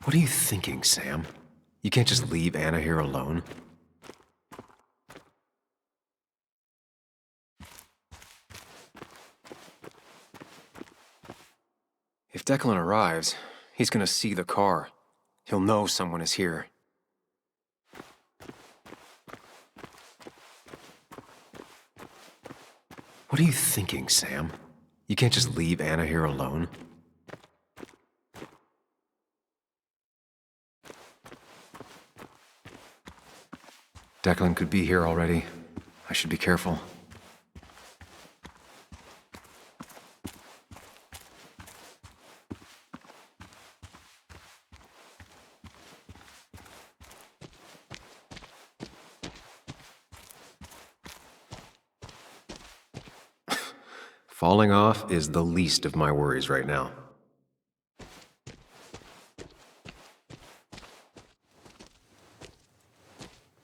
What are you thinking, Sam? You can't just leave Anna here alone. If Declan arrives, he's gonna see the car. He'll know someone is here. What are you thinking, Sam? You can't just leave Anna here alone. Declan could be here already. I should be careful. Falling off is the least of my worries right now.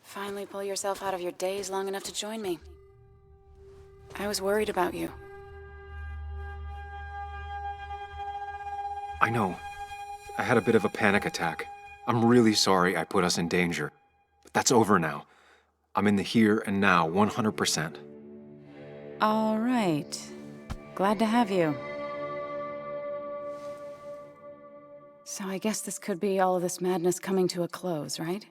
Finally pull yourself out of your daze long enough to join me. I was worried about you. I know. I had a bit of a panic attack. I'm really sorry I put us in danger. But that's over now. I'm in the here and now, 100%. All right. Glad to have you. So I guess this could be all of this madness coming to a close, right?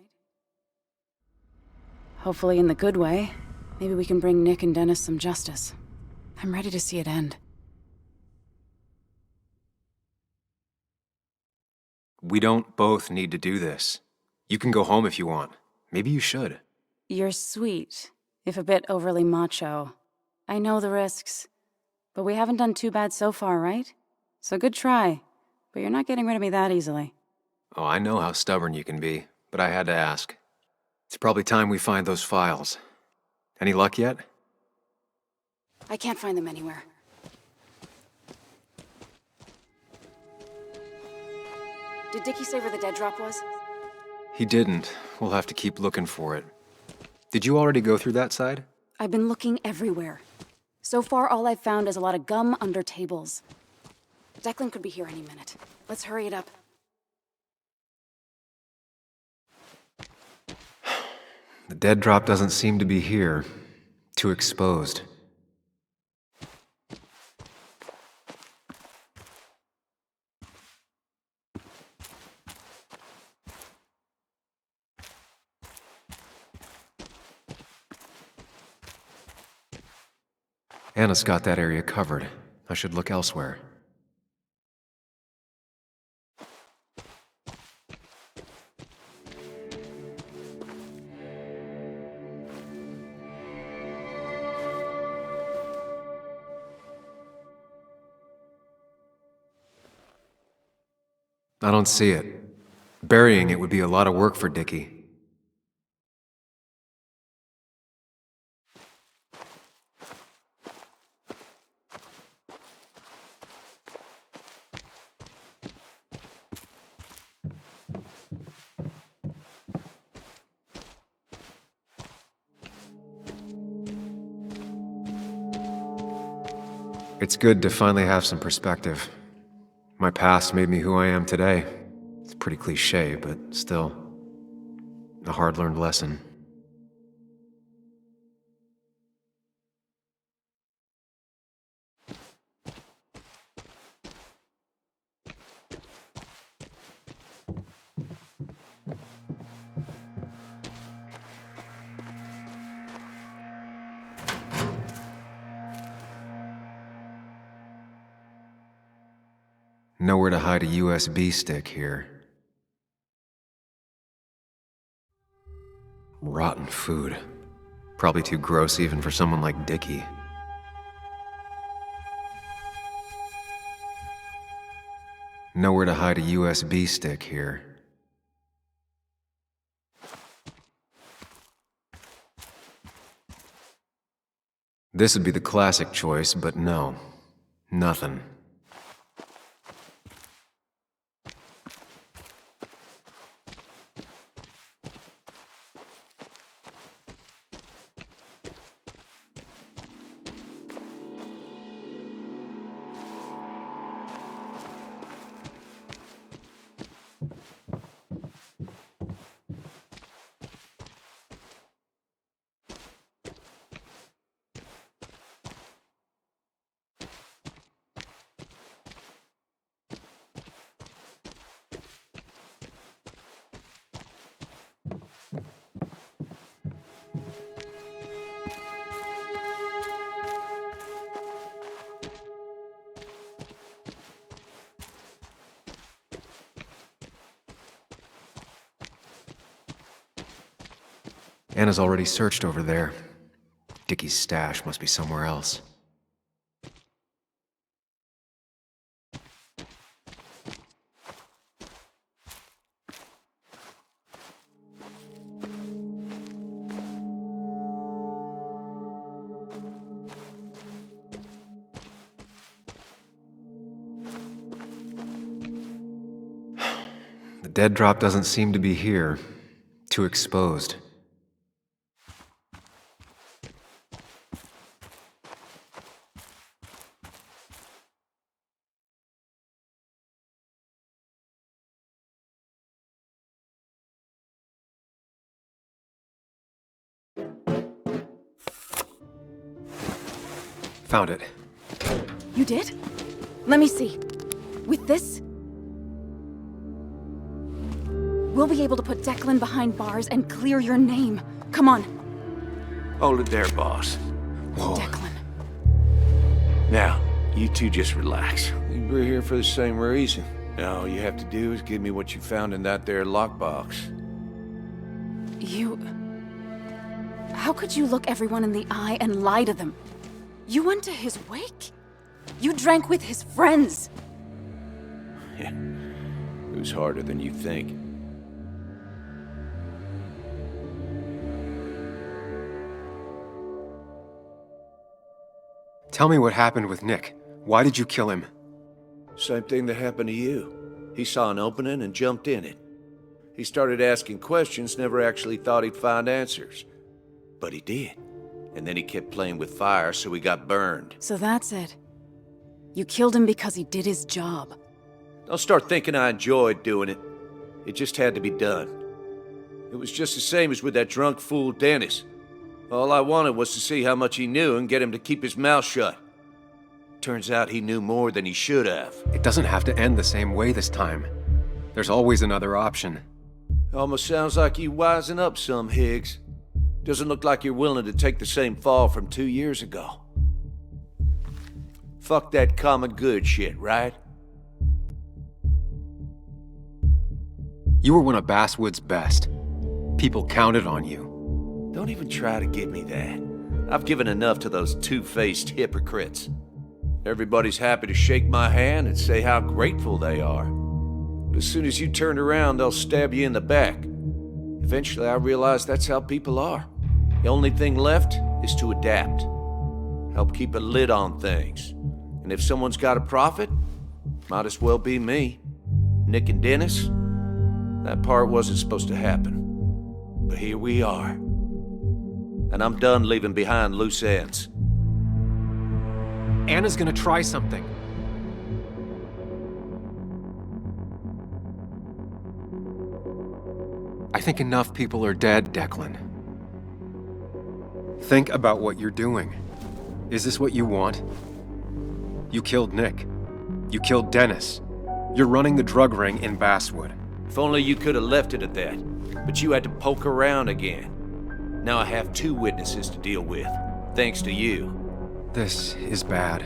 Hopefully in the good way. Maybe we can bring Nick and Dennis some justice. I'm ready to see it end. We don't both need to do this. You can go home if you want. Maybe you should. You're sweet, if a bit overly macho. I know the risks, but we haven't done too bad so far, right? So good try, but you're not getting rid of me that easily. Oh, I know how stubborn you can be, but I had to ask. It's probably time we find those files. Any luck yet? I can't find them anywhere. Did Dickie say where the dead drop was? He didn't. We'll have to keep looking for it. Did you already go through that side? I've been looking everywhere. So far, all I've found is a lot of gum under tables. Declan could be here any minute. Let's hurry it up. The dead drop doesn't seem to be here. Too exposed. Anna's got that area covered. I should look elsewhere. I don't see it. Burying it would be a lot of work for Dickie. It's good to finally have some perspective. My past made me who I am today. It's pretty cliche, but still, a hard-learned lesson. Nowhere to hide a USB stick here. Rotten food. Probably too gross even for someone like Dickie. Nowhere to hide a USB stick here. This would be the classic choice, but no. Nothing. Anna's already searched over there. Dickie's stash must be somewhere else. The dead drop doesn't seem to be here. Too exposed. Found it. You did? Let me see. With this, we'll be able to put Declan behind bars and clear your name. Come on. Hold it there, boss. Whoa. Declan. Now, you two just relax. We're here for the same reason. Now, all you have to do is give me what you found in that there lockbox. You... How could you look everyone in the eye and lie to them? You went to his wake? You drank with his friends. Yeah, it was harder than you think. Tell me what happened with Nick. Why did you kill him? Same thing that happened to you. He saw an opening and jumped in it. He started asking questions, never actually thought he'd find answers. But he did. And then he kept playing with fire, so he got burned. So that's it. You killed him because he did his job. Don't start thinking I enjoyed doing it. It just had to be done. It was just the same as with that drunk fool Dennis. All I wanted was to see how much he knew and get him to keep his mouth shut. Turns out he knew more than he should have. It doesn't have to end the same way this time. There's always another option. Almost sounds like you wising up some, Higgs. Doesn't look like you're willing to take the same fall from 2 years ago. Fuck that common good shit, right? You were one of Basswood's best. People counted on you. Don't even try to give me that. I've given enough to those two-faced hypocrites. Everybody's happy to shake my hand and say how grateful they are. But as soon as you turn around, they'll stab you in the back. Eventually, I realized that's how people are. The only thing left is to adapt. Help keep a lid on things. And if someone's got a profit, might as well be me. Nick and Dennis, that part wasn't supposed to happen. But here we are. And I'm done leaving behind loose ends. Anna's gonna try something. I think enough people are dead, Declan. Think about what you're doing. Is this what you want? You killed Nick. You killed Dennis. You're running the drug ring in Basswood. If only you could have left it at that. But you had to poke around again. Now I have 2 witnesses to deal with, thanks to you. This is bad.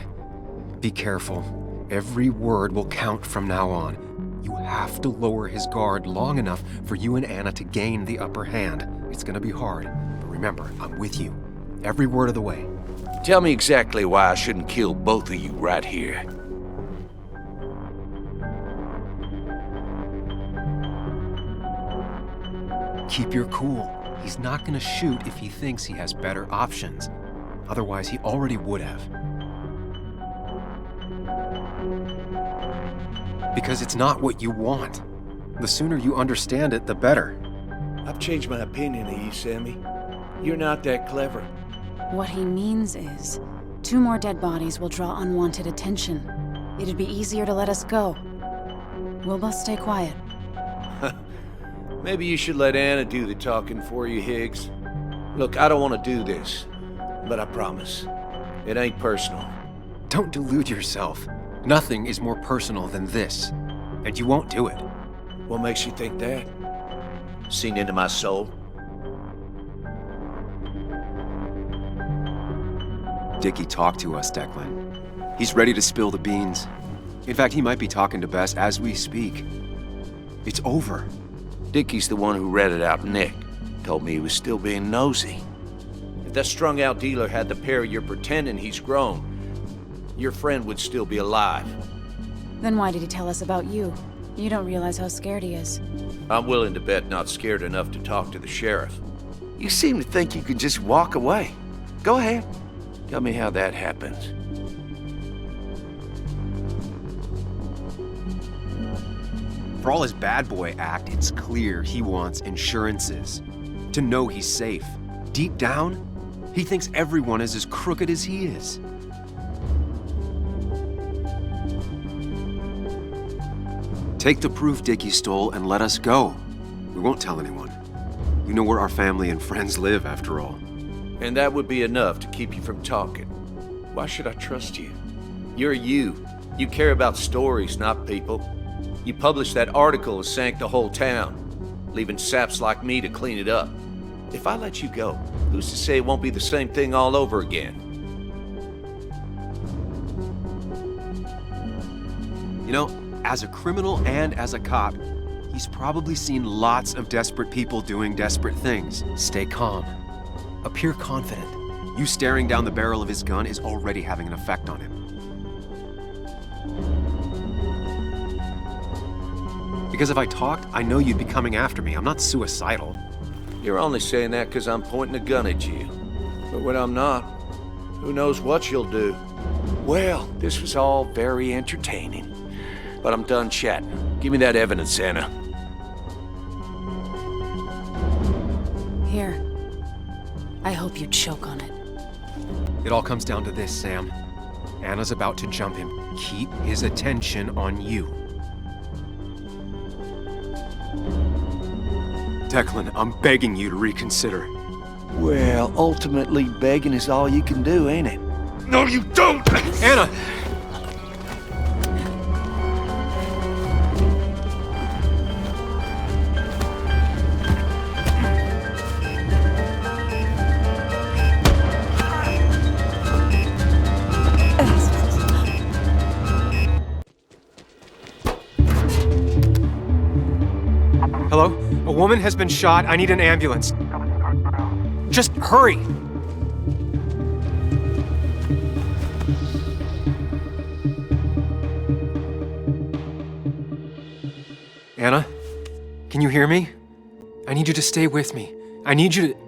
Be careful. Every word will count from now on. You have to lower his guard long enough for you and Anna to gain the upper hand. It's gonna be hard, but remember, I'm with you. Every word of the way. Tell me exactly why I shouldn't kill both of you right here. Keep your cool. He's not gonna shoot if he thinks he has better options. Otherwise, he already would have. Because it's not what you want. The sooner you understand it, the better. I've changed my opinion of you, Sammy. You're not that clever. What he means is, 2 more dead bodies will draw unwanted attention. It'd be easier to let us go. We'll both stay quiet. Maybe you should let Anna do the talking for you, Higgs. Look, I don't want to do this, but I promise, it ain't personal. Don't delude yourself. Nothing is more personal than this, and you won't do it. What makes you think that? Seen into my soul? Dickie talked to us, Declan. He's ready to spill the beans. In fact, he might be talking to Bess as we speak. It's over. Dickie's the one who ratted out Nick. Told me he was still being nosy. If that strung-out dealer had the pair you're pretending he's grown, your friend would still be alive. Then why did he tell us about you? You don't realize how scared he is. I'm willing to bet not scared enough to talk to the sheriff. You seem to think you can just walk away. Go ahead. Tell me how that happens. For all his bad boy act, it's clear he wants insurances. To know he's safe. Deep down, he thinks everyone is as crooked as he is. Take the proof Dickie stole and let us go. We won't tell anyone. You know where our family and friends live, after all. And that would be enough to keep you from talking. Why should I trust you? You're you. You care about stories, not people. You published that article that sank the whole town, leaving saps like me to clean it up. If I let you go, who's to say it won't be the same thing all over again? You know, as a criminal and as a cop, he's probably seen lots of desperate people doing desperate things. Stay calm. Appear confident. You staring down the barrel of his gun is already having an effect on him. Because if I talked, I know you'd be coming after me. I'm not suicidal. You're only saying that because I'm pointing a gun at you. But when I'm not, who knows what you'll do? Well, this was all very entertaining. But I'm done chatting. Give me that evidence, Anna. Here. I hope you choke on it. It all comes down to this, Sam. Anna's about to jump him. Keep his attention on you. Declan, I'm begging you to reconsider. Well, ultimately, begging is all you can do, ain't it? No, you don't! Anna! Hello? A woman has been shot. I need an ambulance. Just hurry! Anna? Can you hear me? I need you to stay with me. I need you to...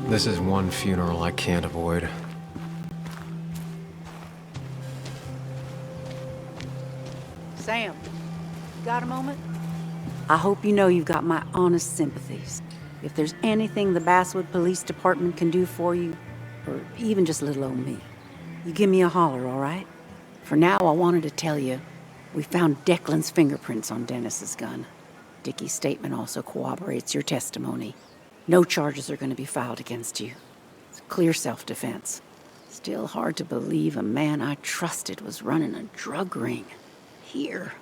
This is one funeral I can't avoid. Sam, got a moment? I hope you know you've got my honest sympathies. If there's anything the Basswood Police Department can do for you, or even just little old me, you give me a holler, all right? For now, I wanted to tell you, we found Declan's fingerprints on Dennis's gun. Dickie's statement also corroborates your testimony. No charges are going to be filed against you. It's clear self-defense. Still hard to believe a man I trusted was running a drug ring. Here.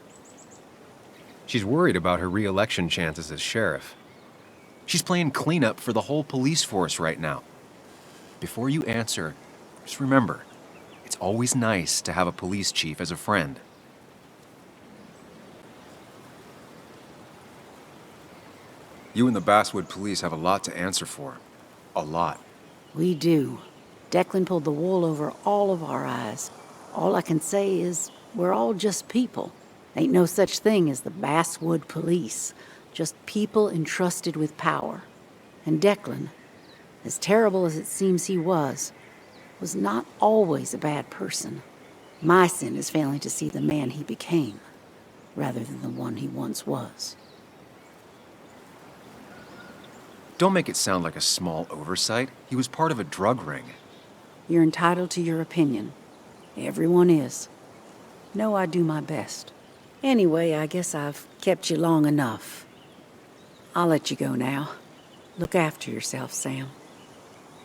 She's worried about her re-election chances as sheriff. She's playing cleanup for the whole police force right now. Before you answer, just remember, it's always nice to have a police chief as a friend. You and the Basswood police have a lot to answer for. A lot. We do. Declan pulled the wool over all of our eyes. All I can say is we're all just people. Ain't no such thing as the Basswood police. Just people entrusted with power. And Declan, as terrible as it seems he was not always a bad person. My sin is failing to see the man he became, rather than the one he once was. Don't make it sound like a small oversight. He was part of a drug ring. You're entitled to your opinion. Everyone is. No, I do my best. Anyway, I guess I've kept you long enough. I'll let you go now. Look after yourself, Sam.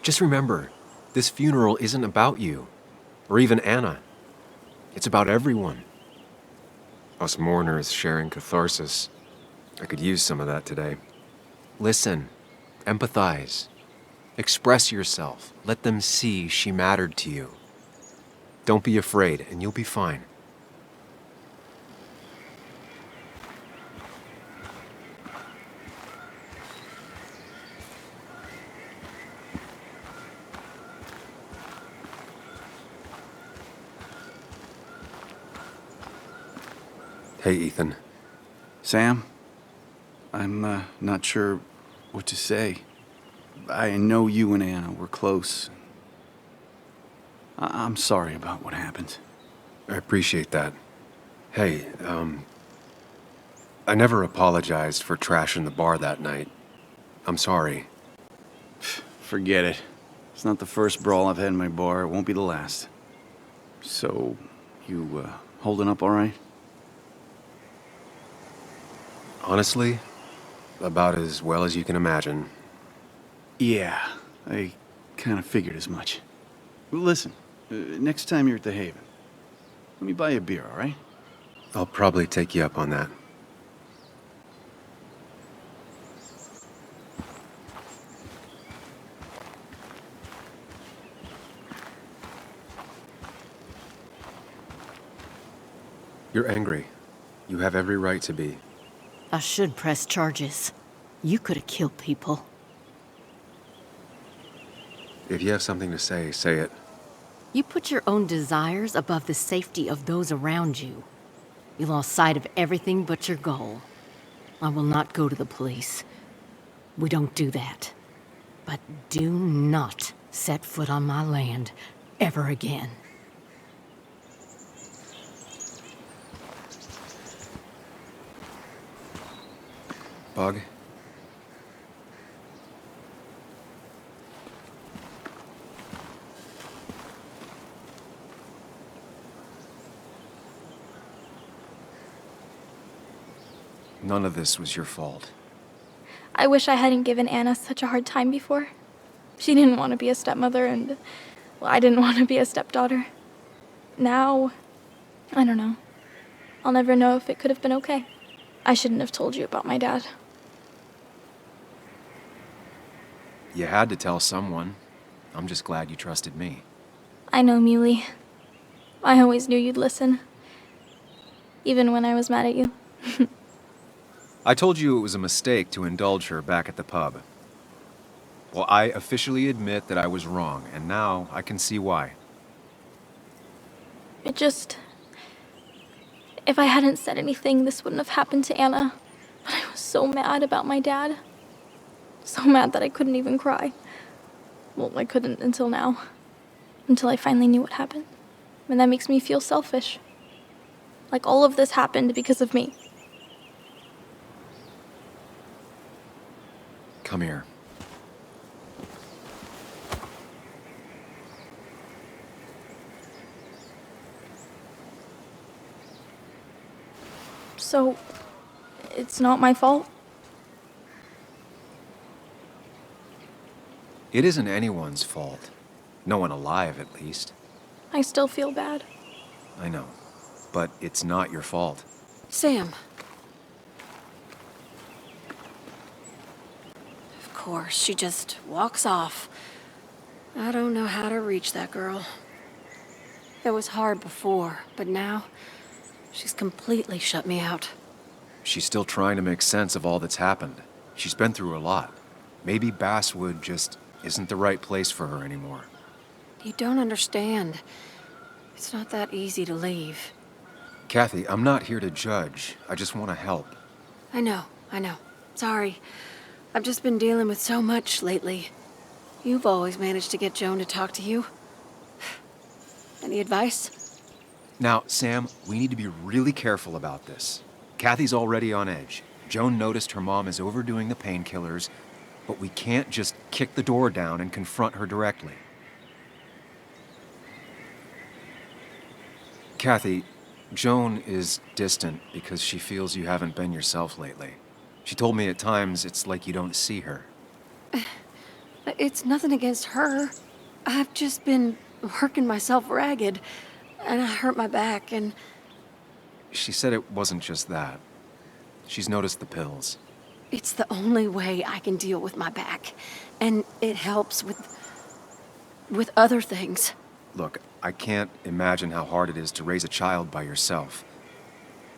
Just remember, this funeral isn't about you, or even Anna. It's about everyone. Us mourners sharing catharsis. I could use some of that today. Listen, empathize, express yourself. Let them see she mattered to you. Don't be afraid, and you'll be fine. Hey, Ethan. Sam, I'm not sure what to say. I know you and Anna were close. I'm sorry about what happened. I appreciate that. Hey, I never apologized for trashing the bar that night. I'm sorry. Forget it. It's not the first brawl I've had in my bar. It won't be the last. So, you holding up all right? Honestly, about as well as you can imagine. Yeah, I kind of figured as much. Well, listen, next time you're at the Haven, let me buy you a beer, all right? I'll probably take you up on that. You're angry. You have every right to be. I should press charges. You could have killed people. If you have something to say, say it. You put your own desires above the safety of those around you. You lost sight of everything but your goal. I will not go to the police. We don't do that. But do not set foot on my land ever again. Bug? None of this was your fault. I wish I hadn't given Anna such a hard time before. She didn't want to be a stepmother, and, well, I didn't want to be a stepdaughter. Now, I don't know. I'll never know if it could have been okay. I shouldn't have told you about my dad. You had to tell someone. I'm just glad you trusted me. I know, Muley. I always knew you'd listen. Even when I was mad at you. I told you it was a mistake to indulge her back at the pub. Well, I officially admit that I was wrong, and now I can see why. It just... If I hadn't said anything, this wouldn't have happened to Anna. But I was so mad about my dad. So mad that I couldn't even cry. Well, I couldn't until now. Until I finally knew what happened. And that makes me feel selfish. Like all of this happened because of me. Come here. So, it's not my fault? It isn't anyone's fault. No one alive, at least. I still feel bad. I know. But it's not your fault. Sam. Of course, she just walks off. I don't know how to reach that girl. It was hard before, but now she's completely shut me out. She's still trying to make sense of all that's happened. She's been through a lot. Maybe Basswood just isn't the right place for her anymore. You don't understand. It's not that easy to leave. Kathy, I'm not here to judge. I just want to help. I know. Sorry. I've just been dealing with so much lately. You've always managed to get Joan to talk to you. Any advice? Now, Sam, we need to be really careful about this. Kathy's already on edge. Joan noticed her mom is overdoing the painkillers, but we can't just kick the door down and confront her directly. Kathy, Joan is distant because she feels you haven't been yourself lately. She told me at times it's like you don't see her. It's nothing against her. I've just been working myself ragged, and I hurt my back, and... She said it wasn't just that. She's noticed the pills. It's the only way I can deal with my back, and it helps with other things. Look, I can't imagine how hard it is to raise a child by yourself.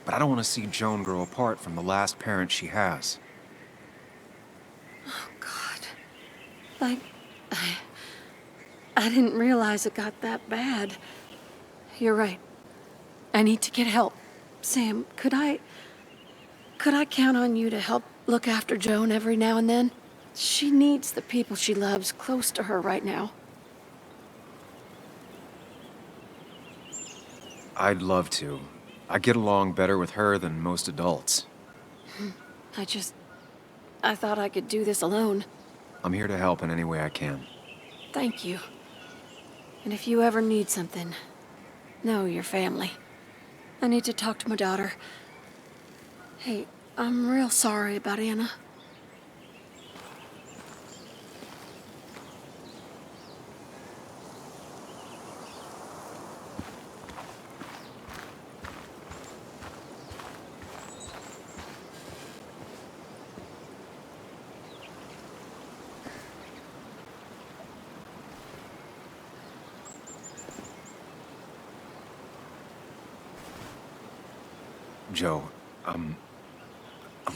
But I don't want to see Joan grow apart from the last parent she has. Oh, God. I didn't realize it got that bad. You're right. I need to get help. Sam, could I count on you to help look after Joan every now and then? She needs the people she loves close to her right now. I'd love to. I get along better with her than most adults. I thought I could do this alone. I'm here to help in any way I can. Thank you. And if you ever need something, know your family. I need to talk to my daughter. Hey, I'm real sorry about Anna. Joe, I'm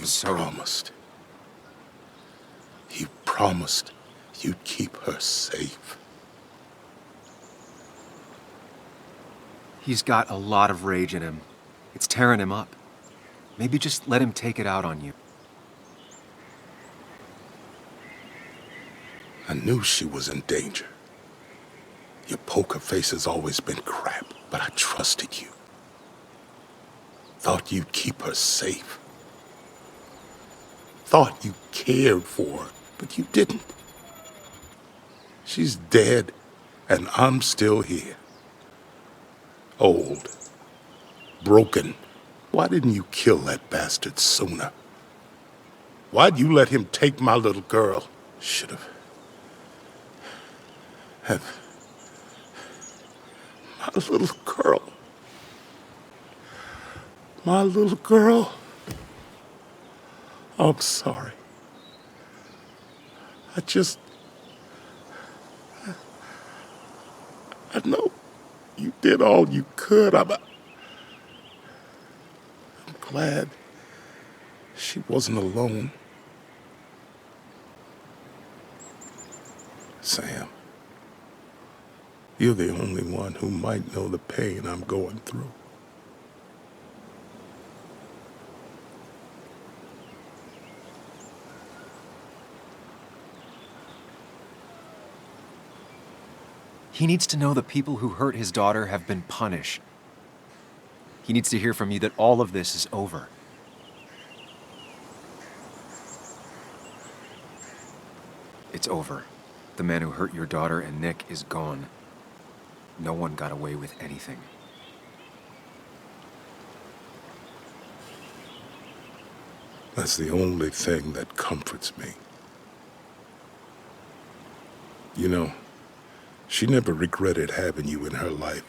so... You promised you'd keep her safe. He's got a lot of rage in him. It's tearing him up. Maybe just let him take it out on you. I knew she was in danger. Your poker face has always been crap, but I trusted you. Thought you'd keep her safe. Thought you cared for her, but you didn't. She's dead, and I'm still here. Old. Broken. Why didn't you kill that bastard sooner? Why'd you let him take my little girl? Should have... My little girl. My little girl. I'm sorry. I know you did all you could. I'm glad she wasn't alone. Sam, you're the only one who might know the pain I'm going through. He needs to know the people who hurt his daughter have been punished. He needs to hear from you that all of this is over. It's over. The man who hurt your daughter and Nick is gone. No one got away with anything. That's the only thing that comforts me. You know, she never regretted having you in her life.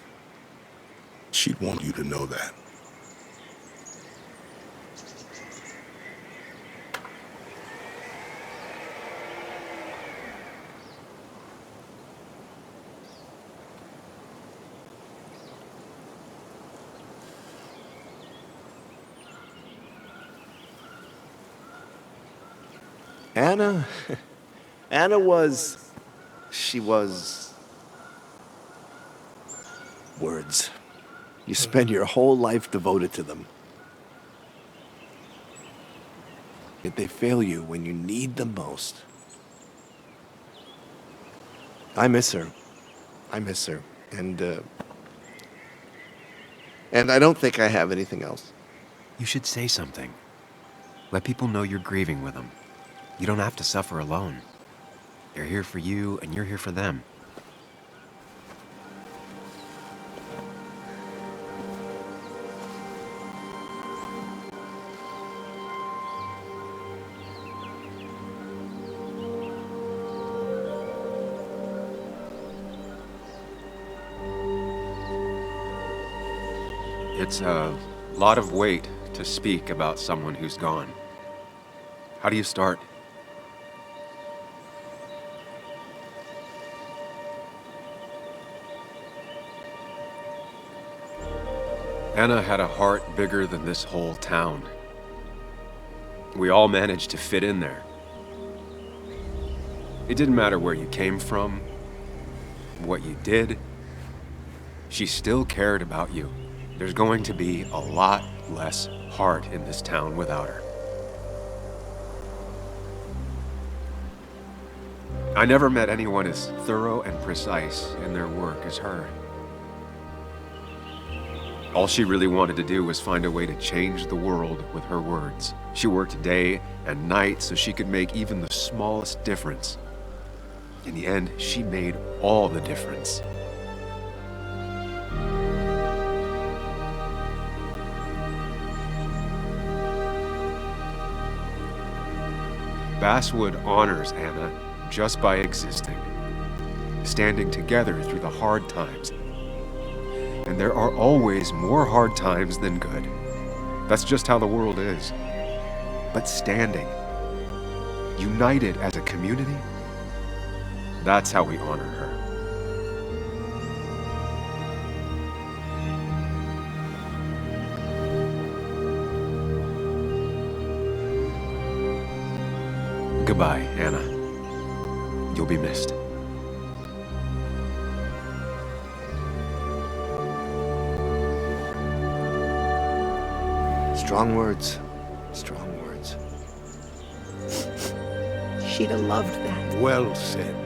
She'd want you to know that. Anna... Anna was... She was... Words. You spend your whole life devoted to them. Yet they fail you when you need them most. I miss her. I miss her. And I don't think I have anything else. You should say something. Let people know you're grieving with them. You don't have to suffer alone. They're here for you, and you're here for them. It's a lot of weight to speak about someone who's gone. How do you start? Anna had a heart bigger than this whole town. We all managed to fit in there. It didn't matter where you came from, what you did. She still cared about you. There's going to be a lot less heart in this town without her. I never met anyone as thorough and precise in their work as her. All she really wanted to do was find a way to change the world with her words. She worked day and night so she could make even the smallest difference. In the end, she made all the difference. Basswood honors Anna just by existing, standing together through the hard times. And there are always more hard times than good. That's just how the world is. But standing, united as a community, that's how we honor her. Goodbye, Anna. You'll be missed. Strong words. Strong words. She'd have loved that. Well said.